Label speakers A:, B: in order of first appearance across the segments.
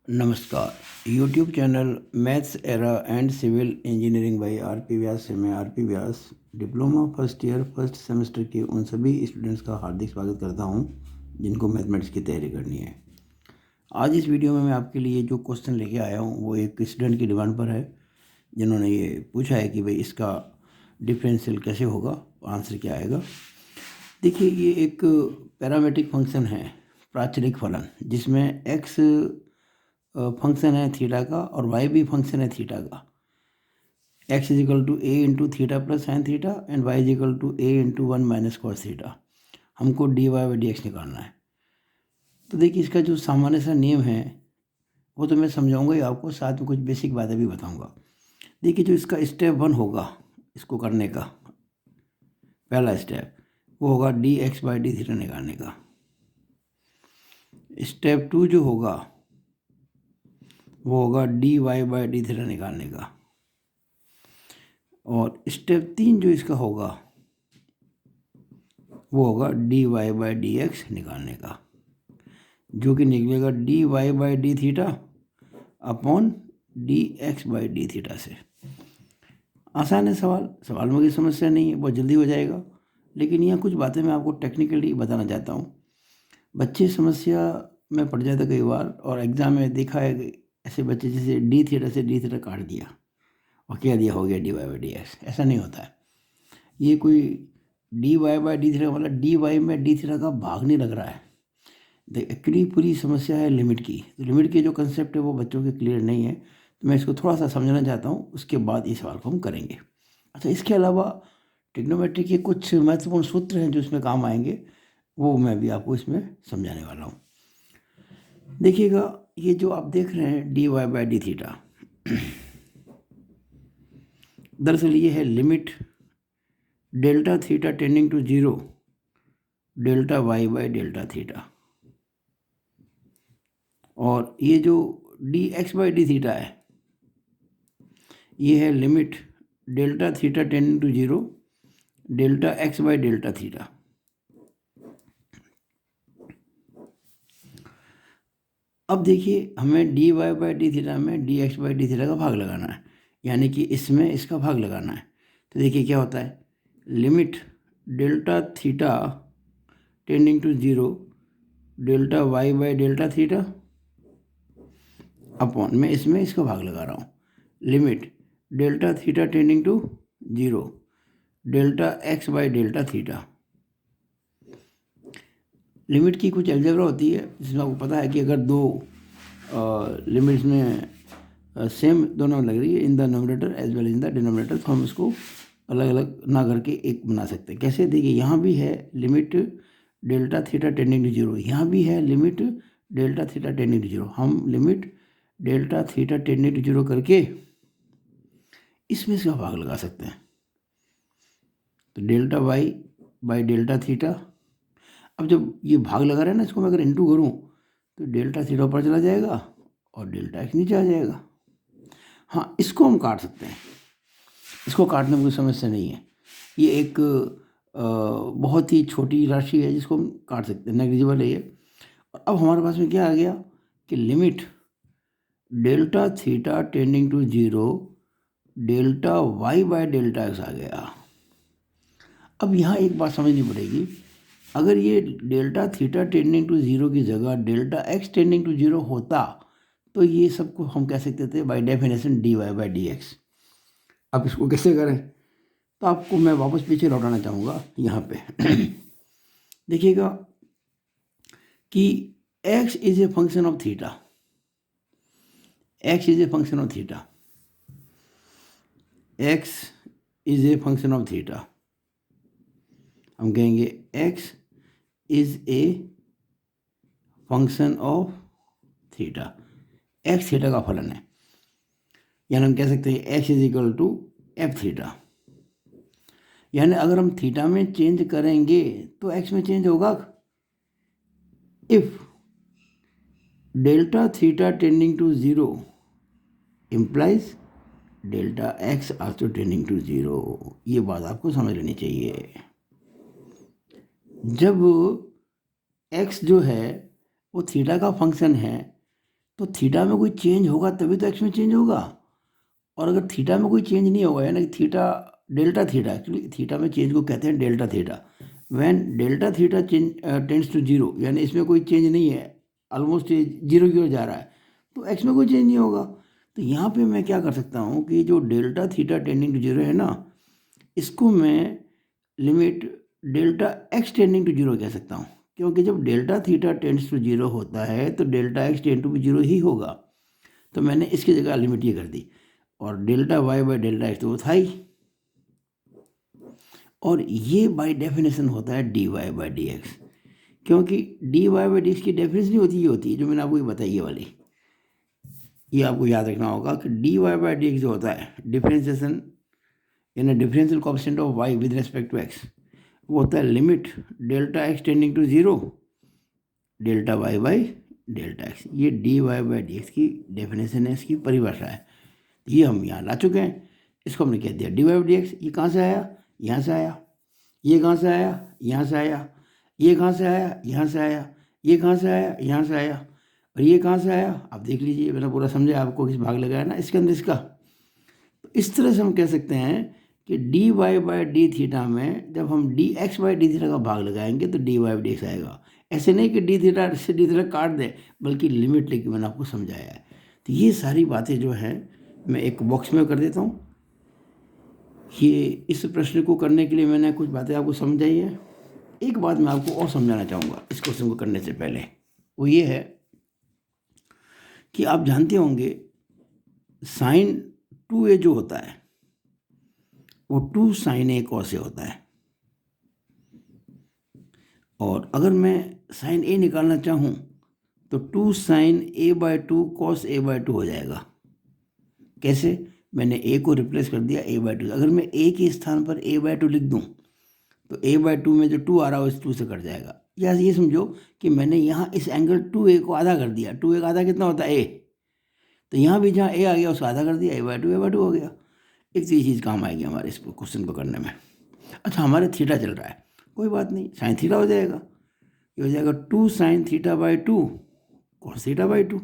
A: नमस्कार। YouTube channel maths era and civil engineering by RP. Vyas से मैं RP. Vyas diploma first year first semester के उन सभी स्टूडेंट्स का हार्दिक स्वागत करता हूं जिनको मैथमेटिक्स की तैयारी करनी है। आज इस वीडियो में मैं आपके लिए जो क्वेश्चन लेके आया हूं वो एक स्टूडेंट की डिमांड पर है, जिन्होंने ये पूछा है कि भाई इसका डिफरेंशियल कैसे होगा, आंसर क्या आएगा। देखिए, ये एक पैरामेट्रिक फंक्शन है, प्राचलिक फलन, जिसमें एक्स फंक्शन है थीटा का और वाई भी फंक्शन है थीटा का। X is equal to a into theta plus sine theta and y is equal to a into 1 minus cos theta. हमको d y by d x निकालना है। तो देखिए, इसका जो सामान्य सा नियम है वो तो मैं समझाऊंगा ही आपको, साथ में कुछ बेसिक बातें भी बताऊंगा। देखिए, जो इसका स्टेप 1 होगा इसको करने का, पहला स्टेप वो होगा d x by d theta निकालने का। स्टेप 2 जो होगा वो होगा d y by d theta निकालने का। और स्टेप 3 जो इसका होगा वो होगा d y by d x निकालने का, जो कि निकलेगा d y by d theta upon d x by d theta से। आसान है सवाल में कोई समस्या नहीं है, बहुत जल्दी हो जाएगा। लेकिन यहाँ कुछ बातें मैं आपको टेक्निकली बताना चाहता हूँ। बच्चे समस्या में पड़ जाते कई बार, और एग्ज़ाम में देखा है कि ऐसे बच्चे जैसे डी थीटा से डी थीटा काट दिया और कह दिया हो गया d y by d x. ऐसा नहीं होता है। ये कोई d y by d theta मतलब डी वाई में डी थीटा का भाग नहीं लग रहा है। एक्चुअली पूरी समस्या है लिमिट की। तो लिमिट के जो कंसेप्ट है वो बच्चों के क्लियर नहीं है, तो मैं इसको थोड़ा सा समझना चाहता हूँ, उसके बाद इस सवाल को हम करेंगे। अच्छा, इसके अलावा ट्रिग्नोमेट्री के कुछ महत्वपूर्ण सूत्र हैं जो इसमें काम आएंगे, वो मैं भी आपको इसमें समझाने वाला हूँ। देखिएगा, ये जो आप देख रहे हैं d y by d theta, दरअसल ये है limit delta theta tending to 0 delta y by delta theta. और ये जो d x by d theta है ये है limit delta theta tending to 0 delta x by delta theta. अब देखिए, हमें d y by d theta में d x by d theta का भाग लगाना है, यानी कि इसमें इसका भाग लगाना है। तो देखिए क्या होता है, limit delta theta tending to 0 delta y by delta theta upon, मैं इसमें इसका भाग लगा रहा हूँ, limit delta theta tending to 0 delta x by delta theta. Limit की कुछ अलजेब्रा होती है जिसमें आपको पता है कि अगर दो लिमिट्स में सेम दोनों लग रही है in the numerator as well in the denominator, तो हम इसको अलग अलग ना करके एक बना सकते हैं। कैसे? देखिए, यहाँ भी है limit delta theta tending to 0, यहाँ भी है limit delta theta tending to 0। हम limit delta theta tending to 0 करके इसमें इसका भाग लगा सकते हैं। तो delta y by delta theta. अब जब ये भाग लगा रहे हैं ना, इसको मैं अगर इंटू करूँ तो डेल्टा थीटा ऊपर चला जाएगा और डेल्टा एक्स नीचे आ जाएगा। हाँ, इसको हम काट सकते हैं, इसको काटने में कोई समस्या नहीं है। ये एक बहुत ही छोटी राशि है जिसको हम काट सकते हैं, नेग्लिजिबल है ये। और अब हमारे पास में क्या आ गया कि limit delta theta tending to 0 delta y by delta x आ गया। अब यहाँ एक बात समझनी पड़ेगी, अगर ये डेल्टा थीटा टेंडिंग टू 0 की जगह डेल्टा एक्स टेंडिंग टू 0 होता तो ये सबको हम कह सकते थे by definition d y by d x. अब इसको कैसे करें, तो आपको मैं वापस पीछे लौटाना चाहूँगा यहाँ पे। देखिएगा कि x is a function of theta, x is a function of theta, x is a function of theta. हम कहेंगे x is a function of theta, x theta का फलन है, यानी हम कह सकते हैं x is equal to f theta. यानी अगर हम थीटा में चेंज करेंगे तो x में चेंज होगा। If delta theta tending to 0 implies delta x also tending to 0। ये बात आपको समझ लेनी चाहिए। जब x जो है वो थीटा का फंक्शन है तो थीटा में कोई चेंज होगा तभी तो एक्स में चेंज होगा। और अगर थीटा में कोई चेंज नहीं होगा, यानी कि theta delta theta, actually theta में चेंज को कहते हैं delta theta. When delta theta change tends to zero, यानी इसमें कोई चेंज नहीं है, ऑलमोस्ट ये जीरो की ओर जा रहा है, तो एक्स में कोई चेंज नहीं होगा। तो यहाँ पे मैं क्या कर सकता हूँ कि जो delta theta tending to zero है ना, इसको मैं limit delta x tending to zero कह सकता हूँ, क्योंकि जब delta theta tends to zero होता है तो delta x tend to zero ही होगा। तो मैंने इसकी जगह लिमिट ये कर दी, और delta y by delta x तो वो था ही, और ये बाय डेफिनेशन होता है d y by d x, क्योंकि d y by d x की डेफिनेशन नहीं होती, ये होती है जो मैंने आपको ये बताई ये वाली। ये आपको याद रखना होगा कि d y by d x जो होता है डिफरेंशिएशन, यानी differential coefficient of y with respect to x, वो होता है limit delta x tending to zero delta y by delta x. ये d y by d x की डेफिनेशन है, इसकी परिभाषा है। ये हम यहाँ ला चुके हैं, इसको हमने कह दिया d y by d x. ये कहाँ से आया? यहाँ से आया। ये कहाँ से आया? यहाँ से आया। ये कहाँ से आया? यहाँ से आया। ये कहाँ से आया? यहाँ से आया। और ये कहाँ से आया? आप देख लीजिए, मैंने पूरा समझा आपको, किस भाग लगाया ना इसके अंदर इसका। तो इस तरह से हम कह सकते हैं कि d y by d theta में जब हम d x by d theta का भाग लगाएंगे तो d y by d x आएगा। ऐसे नहीं कि डी थीटा से डी थीटा काट दें, बल्कि लिमिट लेके मैंने आपको समझाया है। तो ये सारी बातें जो हैं मैं एक बॉक्स में कर देता हूँ। ये इस प्रश्न को करने के लिए मैंने कुछ बातें आपको समझाई है। एक बात मैं आपको और समझाना चाहूँगा इस क्वेश्चन को करने से पहले, वो ये है कि आप जानते होंगे साइन 2a जो होता है वो 2 साइन ए कॉस ए होता है, और अगर मैं साइन ए निकालना चाहूँ तो 2 sine a by 2 cos a by 2 हो जाएगा। कैसे? मैंने ए को रिप्लेस कर दिया ए बाई 2। अगर मैं ए के स्थान पर ए बाई 2 लिख दूँ तो ए बाई 2 में जो 2 आ रहा है उस 2 से कट जाएगा। या ये समझो कि मैंने यहाँ इस एंगल 2a को आधा कर दिया। 2a का आधा कितना होता है? ए। तो यहाँ भी जहाँ ए आ गया उसका आधा कर दिया, ए बाई 2 हो गया। एक तो ये चीज़ काम आएगी हमारे इस क्वेश्चन को करने में। अच्छा, हमारे थीटा चल रहा है, कोई बात नहीं, साइन थीटा हो जाएगा। ये हो जाएगा 2 sine theta by 2 cos theta by 2।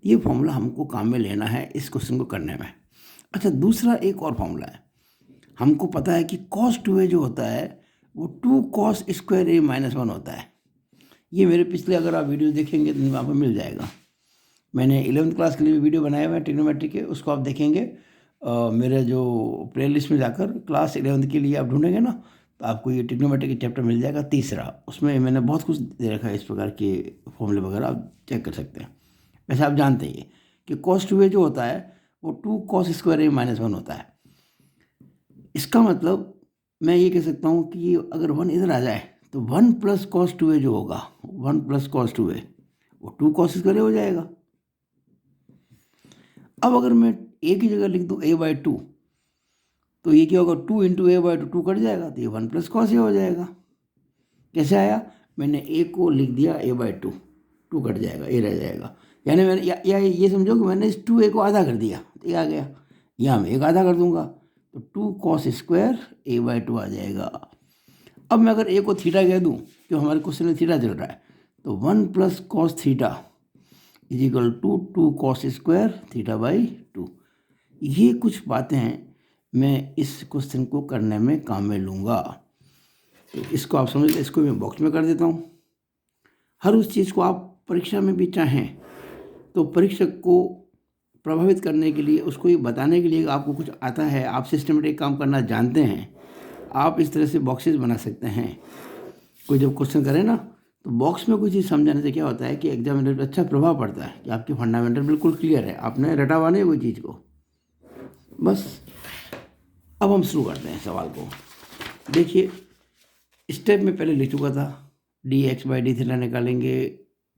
A: ये फॉर्मूला हमको काम में लेना है इस क्वेश्चन को करने में। अच्छा, दूसरा एक और फॉर्मूला है। हमको पता है कि cos 2a जो होता है वो 2 cos स्क्वायर a माइनस 1 होता है। ये मेरे पिछले अगर आप वीडियो देखेंगे तो वहाँ पर मिल जाएगा। मैंने 11th क्लास के लिए वीडियो बनाया हुआ है ट्रिग्नोमेट्री के, उसको आप देखेंगे मेरे जो प्ले लिस्ट में जाकर क्लास 11th के लिए आप ढूंढेंगे ना, तो आपको ये ट्रिग्नोमेट्री की चैप्टर मिल जाएगा, तीसरा। उसमें मैंने बहुत कुछ दे रखा है, इस प्रकार के फॉर्मूले वगैरह आप चेक कर सकते हैं। वैसे आप जानते हैं कि cos 2a जो होता है वो 2 cos स्क्वायर a माइनस 1 होता है। इसका मतलब मैं ये कह सकता हूँ कि अगर 1 इधर आ जाए तो 1 प्लस cos 2a जो होगा, 1 प्लस cos 2a वो 2 cos स्क्वायर a हो जाएगा। अब अगर मैं a की जगह लिख दूँ a बाई 2, तो ये क्या होगा? 2 इंटू ए बाई 2 कट जाएगा, तो ये 1 प्लस कॉस ए हो जाएगा। कैसे आया? मैंने a को लिख दिया a बाई 2, 2 कट जाएगा, a रह जाएगा। यानी मैंने या ये समझो कि मैंने इस 2a को आधा कर दिया, तो ये आ गया। यहाँ मैं एक आधा कर दूंगा तो 2 कॉस स्क्वायर a बाई 2 आ जाएगा। अब मैं अगर a को थीटा कह दूँ, क्यों हमारे क्वेश्चन में थीटा चल रहा है, तो 1 plus cos theta is equal to 2 cos square theta by 2। ये कुछ बातें हैं मैं इस क्वेश्चन को करने में काम में लूँगा। तो इसको आप समझ लें, इसको मैं बॉक्स में कर देता हूँ। हर उस चीज़ को आप परीक्षा में भी चाहें तो परीक्षक को प्रभावित करने के लिए, उसको ये बताने के लिए कि आपको कुछ आता है, आप सिस्टमेटिक काम करना जानते हैं, आप इस तरह से बॉक्सेस बना सकते हैं। कोई जब क्वेश्चन करे ना, तो बॉक्स में कोई चीज़ समझाने से क्या होता है कि एग्जामिनर पर अच्छा प्रभाव पड़ता है कि आपके फंडामेंटल बिल्कुल क्लियर है, आपने रटा हुआ नहीं कोई चीज़ को। बस अब हम शुरू करते हैं सवाल को। देखिए, स्टेप में पहले लिख चुका था, d x by d theta निकालेंगे,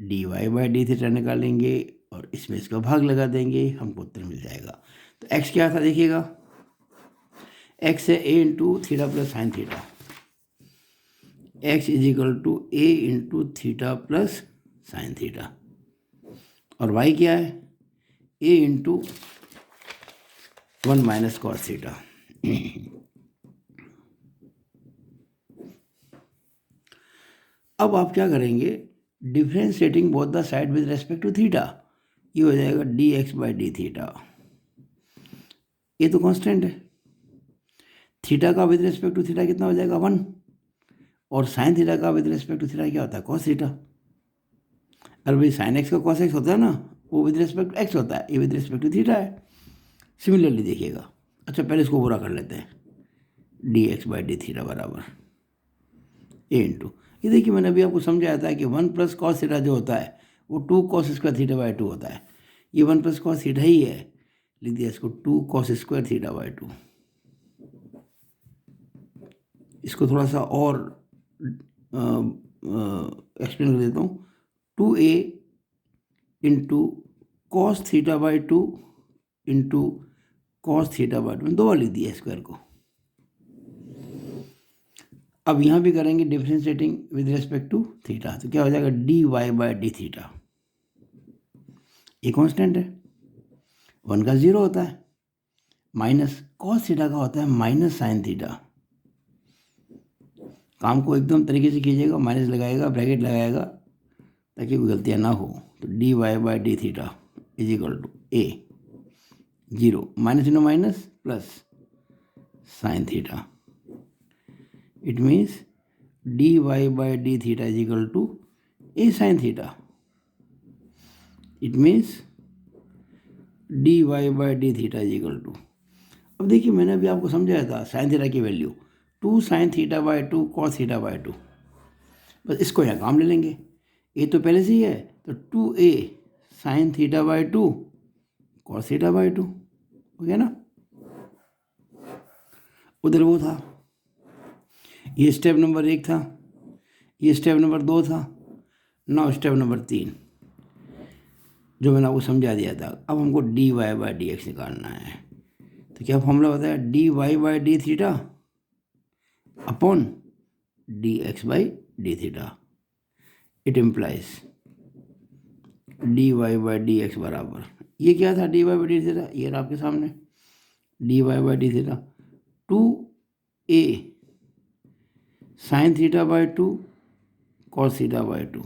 A: d y by d theta निकालेंगे, और इसमें इसका भाग लगा देंगे, हमको उत्तर मिल जाएगा। तो एक्स क्या था देखिएगा, एक्स है a into theta plus sine theta. X is equal to a into theta plus sine theta. और वाई क्या है? A into 1 minus cos theta. अब आप क्या करेंगे differentiating both the side with respect to theta, ये हो जाएगा d x by d theta. ये तो कांस्टेंट है, थीटा का विद रेस्पेक्ट टू थीटा कितना हो जाएगा 1, और साइन थीटा का विद रेस्पेक्ट टू थीटा क्या होता है कॉस थीटा। अरे भाई साइन एक्स का कॉस एक्स होता है ना, वो विद रेस्पेक्ट टू एक्स होता है, ये विद रेस्पेक्ट टू थीटा है। सिमिलरली देखिएगा, अच्छा पहले इसको पूरा कर लेते हैं, D x by d theta बराबर ए इंटू, ये देखिए मैंने अभी आपको समझाया था कि 1 प्लस कॉस थीटा जो होता है वो 2 कॉस स्क्वायर थीटा बाई 2 होता है। ये 1 प्लस कॉस थीटा ही है, लिख दिया इसको 2 कॉस स्क्वायर थीटा बाई 2। इसको थोड़ा सा और एक्सप्लेन कर देता हूँ, 2a into cos theta by 2 into cos theta by 2, दो बार लिख दिया स्क्वायर को। अब यहाँ भी करेंगे differentiating with respect to theta, तो क्या हो जाएगा d y by d theta. ये कांस्टेंट है, 1 का 0 होता है, माइनस कॉस थीटा का होता है माइनस साइन थीटा। काम को एकदम तरीके से कीजिएगा, माइनस लगाएगा, ब्रैकेट लगाएगा ताकि कोई गलतियाँ ना हो। तो d y by d theta is equal to a 0 minus into minus plus sine theta, it means d y by d theta is equal to a sine theta. It means d y by d theta is equal to, अब देखिए मैंने अभी आपको समझाया था sine theta की value 2 sine theta by 2 cos theta by 2, बस इसको यहाँ काम ले लेंगे, ए तो पहले से ही है, तो 2a sine theta by 2 cos theta by 2 हो गया ना। उधर वो था, ये स्टेप नंबर 1 था, ये स्टेप नंबर 2 था, नाउ स्टेप नंबर 3 जो मैंने आपको समझा दिया था। अब हमको d y by d x निकालना है, तो क्या फॉर्मूला बताया, d y by d theta upon d x by d theta. It implies d y by d x बराबर, ये क्या था d y by d theta, ये रहा आपके सामने d y by d theta 2a sine theta by 2 cos theta by 2,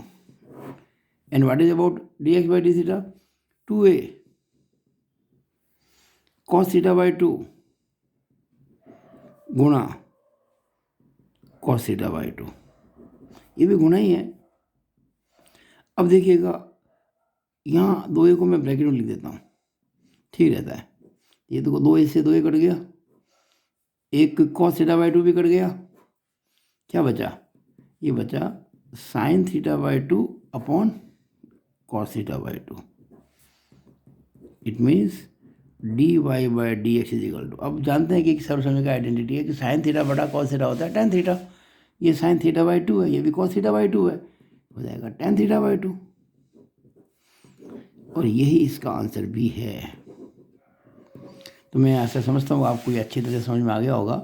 A: and what is about d x by d theta 2a cos theta by 2 गुणा cos theta by 2, ये भी गुणा ही है। अब देखिएगा यहाँ 2a को मैं ब्रैकेट में लिख देता हूँ, ठीक रहता है। ये तो 2a से 2a कट गया, एक कॉस थीटा बाई 2 भी कट गया, क्या बचा, ये बचा sine theta by 2 upon cos theta by 2। It means d y by d x is equal to, अब जानते हैं कि सर्वसमझ का आइडेंटिटी है कि साइन थीटा बड़ा कॉस थीटा होता है टेन थीटा, ये साइन थीटा बाई 2 है, ये भी कॉस थीटा बाई 2 है, हो जाएगा टेन थीटा बाई 2, और यही इसका आंसर भी है। तो मैं ऐसा समझता हूँ आपको ये अच्छी तरह से समझ में आ गया होगा।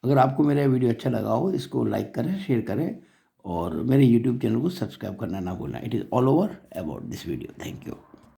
A: अगर आपको मेरा वीडियो अच्छा लगा हो इसको लाइक करें, शेयर करें, और मेरे यूट्यूब चैनल को सब्सक्राइब करना ना भूलना। It is all over about this video. Thank you.